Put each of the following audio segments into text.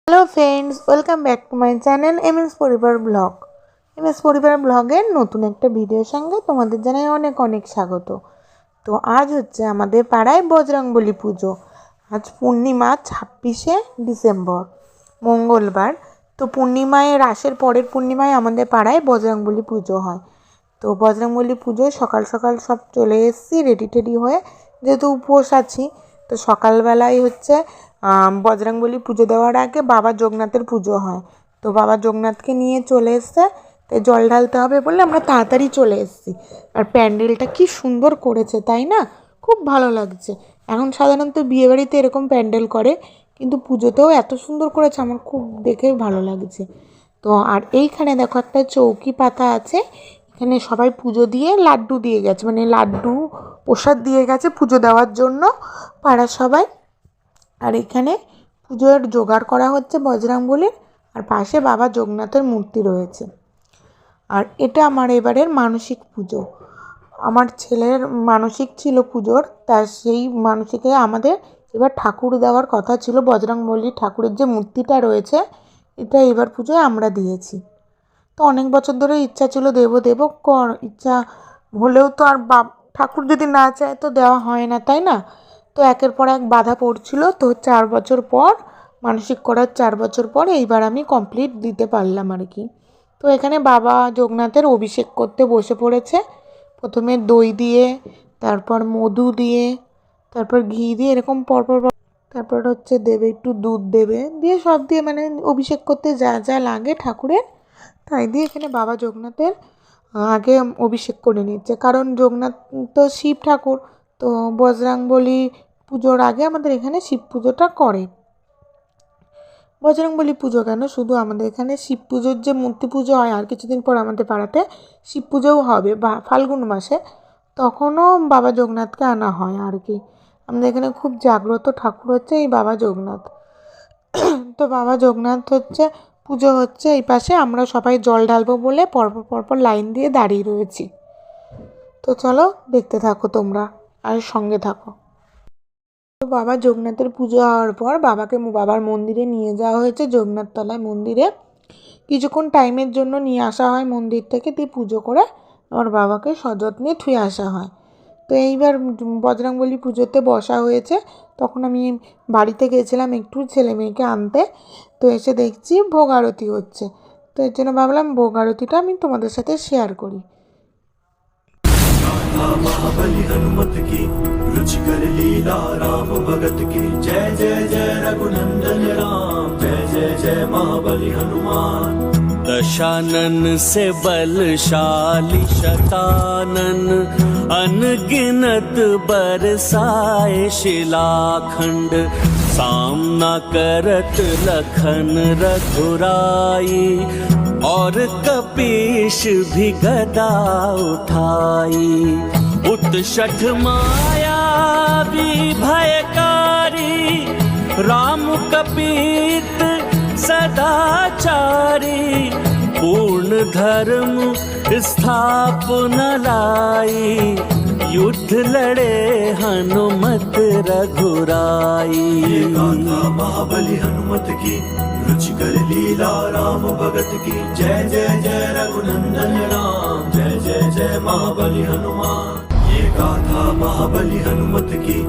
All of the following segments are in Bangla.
Hello friends, welcome back to my channel MS পরিবার ব্লগ। এমএস পরিবার ব্লগের নতুন একটা ভিডিওর সঙ্গে তোমাদের জানাই অনেক অনেক স্বাগত। তো আজ হচ্ছে আমাদের পাড়ায় বজরংবলী পুজো। আজ পূর্ণিমা 26শে ডিসেম্বর, মঙ্গলবার। তো পূর্ণিমায়, রাসের পরের পূর্ণিমায় আমাদের পাড়ায় বজরংবলী পুজো হয়। তো বজরংবলী পুজোয় সকাল সকাল সব চলে এসেছি রেডি টেডি হয়ে, যেহেতু উপোস আছি। তো সকালবেলায় হচ্ছে বজরংবলী পুজো দেওয়ার আগে বাবা যোগনাথের পুজো হয়। তো বাবা যোগনাথকে নিয়ে চলে এসছে, তাই জল ঢালতে হবে বলে আমরা তাড়াতাড়ি চলে এসেছি। আর প্যান্ডেলটা কি সুন্দর করেছে, তাই না? খুব ভালো লাগছে। এখন সাধারণত বিয়েবাড়িতে এরকম প্যান্ডেল করে, কিন্তু পুজোতেও এত সুন্দর করেছে, আমার খুব দেখে ভালো লাগছে। তো আর এইখানে দেখো একটা চৌকি পাতা আছে, এখানে সবাই পুজো দিয়ে লাড্ডু দিয়ে গেছে, মানে লাড্ডু প্রসাদ দিয়ে গেছে পুজো দেওয়ার জন্য পাড়ার সবাই। আর এখানে পুজোর জোগাড় করা হচ্ছে বজরংবলীর, আর পাশে বাবা যোগনাথের মূর্তি রয়েছে। আর এটা আমার এবারের মানসিক পুজো। আমার ছেলের মানসিক ছিল পুজোর, তার সেই মানসিকে আমাদের এবার ঠাকুর দেওয়ার কথা ছিল। বজরংবলী ঠাকুরের যে মূর্তিটা রয়েছে, এটা এবার পুজোয় আমরা দিয়েছি। তো অনেক বছর ধরে ইচ্ছা ছিল দেব দেব কর, ইচ্ছা হলেও তো আর ঠাকুর যদি না চায় তো দেওয়া হয় না, তাই না? তো একের পর এক বাধা পড়ছিল। তো 4 বছর পর, মানসিক করার 4 বছর পর এইবার আমি কমপ্লিট দিতে পারলাম আর কি। তো এখানে বাবা যোগনাথের অভিষেক করতে বসে পড়েছে। প্রথমে দই দিয়ে, তারপর মধু দিয়ে, তারপর ঘি দিয়ে, এরকম পরপর তারপর হচ্ছে দেবে একটু দুধ দেবে, দিয়ে সব দিয়ে মানে অভিষেক করতে যা যা লাগে ঠাকুরের, তাই দিয়ে এখানে বাবা যোগনাথের আগে অভিষেক করে নিচ্ছে। কারণ যোগনাথ তো শিব ঠাকুর, তো বজরংবলী পুজোর আগে আমাদের এখানে শিব পুজোটা করে। বজরংবলী পুজো কেন, শুধু আমাদের এখানে শিব পুজোর যে মূর্তি পুজো হয়, আর কিছুদিন পর আমাদের পাড়াতে শিব পুজোও হবে, বা ফাল্গুন মাসে, তখনও বাবা যোগনাথকে আনা হয় আর কি। আমাদের এখানে খুব জাগ্রত ঠাকুর হচ্ছে এই বাবা যোগনাথ। তো বাবা যোগনাথ হচ্ছে পুজো হচ্ছে এই পাশে, আমরা সবাই জল ঢালবো বলে পরপর পরপর লাইন দিয়ে দাঁড়িয়ে রয়েছি। তো চলো দেখতে থাকো তোমরা, আর সঙ্গে থাকো। তো বাবা যোগনাথের পুজো হওয়ার পর বাবাকে বাবার মন্দিরে নিয়ে যাওয়া হয়েছে, যোগনাথ তলায় মন্দিরে কিছুক্ষণ টাইমের জন্য নিয়ে আসা হয় মন্দির থেকে, দিয়ে পুজো করে আমার বাবাকে সযত্নে থুয়ে আসা হয়। তো এইবার বজরংবলী পুজোতে বসা হয়েছে, তখন আমি বাড়িতে গেছিলাম একটু ছেলে মেয়েকে আনতে। তো এসে দেখছি ভোগ আরতি হচ্ছে, তো এর জন্য ভাবলাম ভোগ আরতিটা আমি তোমাদের সাথে শেয়ার করি। महाबली हनुमत की रुचिकर लीला राम भगत की जय जय जय रघुनंदन राम जय जय जय महाबली हनुमान। दशानन से बलशाली शतानन अनगिनत बरसाए शिलाखंड सामना करत लखन रघुराई और कपीश भी गदा उठाई। उत्षठ माया भी भयकारी राम कपीत सदाचारी पूर्ण धर्म स्थापना लाई युद्ध लड़े हनुमत रघुराई। गाथा महाबली हनुमत की रुचिकर लीला राम भगत की जय जय जय रघुनंदन राम जय जय जय महाबली हनुमान। ये गाथा महाबली हनुमत की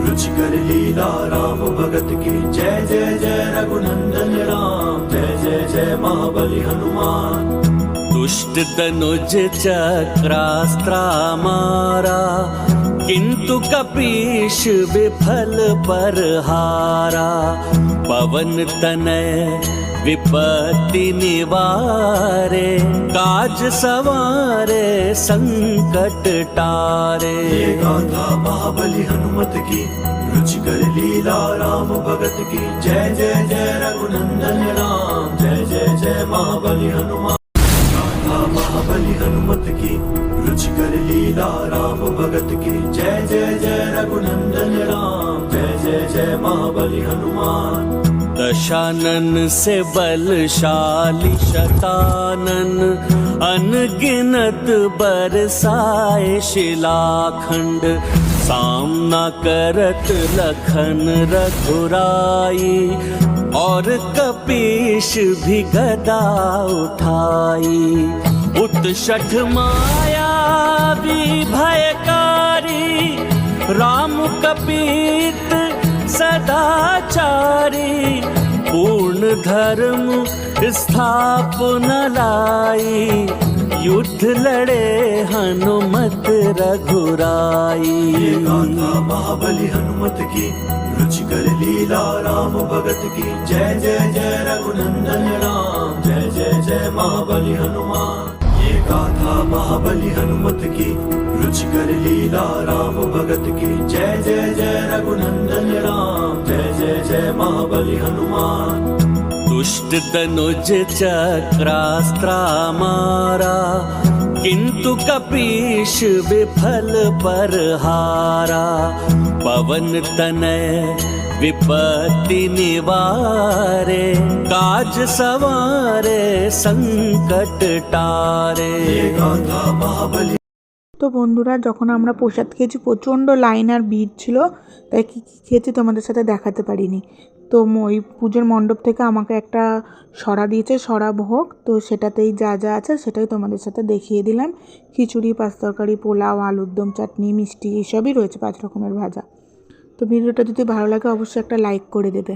रुचिकर लीला राम भगत की जय जय जय रघुनंदन राम जय जय जय महाबली हनुमान। दुष्ट तनुज चक्रास्त्रा मारा किंतु कपीश विफल पर हारा। पवन तनय विपत्ति निवारे काज सवारे संकट टारे। ये गाथा महाबली हनुमत की रुचिकर लीला राम भगत की जय जय जय रघुनंदन राम जय जय जय महाबली हनुमान। गाथा महाबली हनुमत की रुचिकर लीला राम भगत की जय जय जय रघुनंदन राम जय जय जय महाबली हनुमान। दशानन से बलशाली शतानन अनगिनत बरसाए शिलाखंड सामना करत लखन रघुराई और कपीश भी गदा उठाई। उत्षठ माया भी भयकारी, राम कपीत सदाचारी। पूर्ण धर्म स्थापना लाई, युद्ध लड़े हनुमत रघुराई। ये गाथा महाबली हनुमत की, रुचिकर लीला राम भगत की। जय जय जय रघुनंदन राम, जय जय जय महाबली हनुमान। ये गाथा महाबली हनुमत की, रुचिकर लीला राम भगत की। जय जय जय रघुनंदन राम, जय जय जय महाबली हनुमान। दुष्ट दनुज चक्रास्त्रा मारा, किंतु कपीश विफल पर हारा। पवन तनय विपत्ति निवारे, काज सवारे संकट टारे। ये गाथा महाबली। তো বন্ধুরা, যখন আমরা প্রসাদ খেয়েছি প্রচণ্ড লাইন আর ভিড় ছিল, তাই কী কী খেয়েছি তোমাদের সাথে দেখাতে পারিনি। তো ওই পুজোর মণ্ডপ থেকে আমাকে একটা সরা দিয়েছে, সরা ভোগ। তো সেটাতেই যা যা আছে সেটাই তোমাদের সাথে দেখিয়ে দিলাম। খিচুড়ি, পাঁচ তরকারি, পোলাও, আলুর দম, চাটনি, মিষ্টি এইসবই রয়েছে, 5 রকমের ভাজা। তো ভিডিওটা যদি ভালো লাগে অবশ্যই একটা লাইক করে দেবে।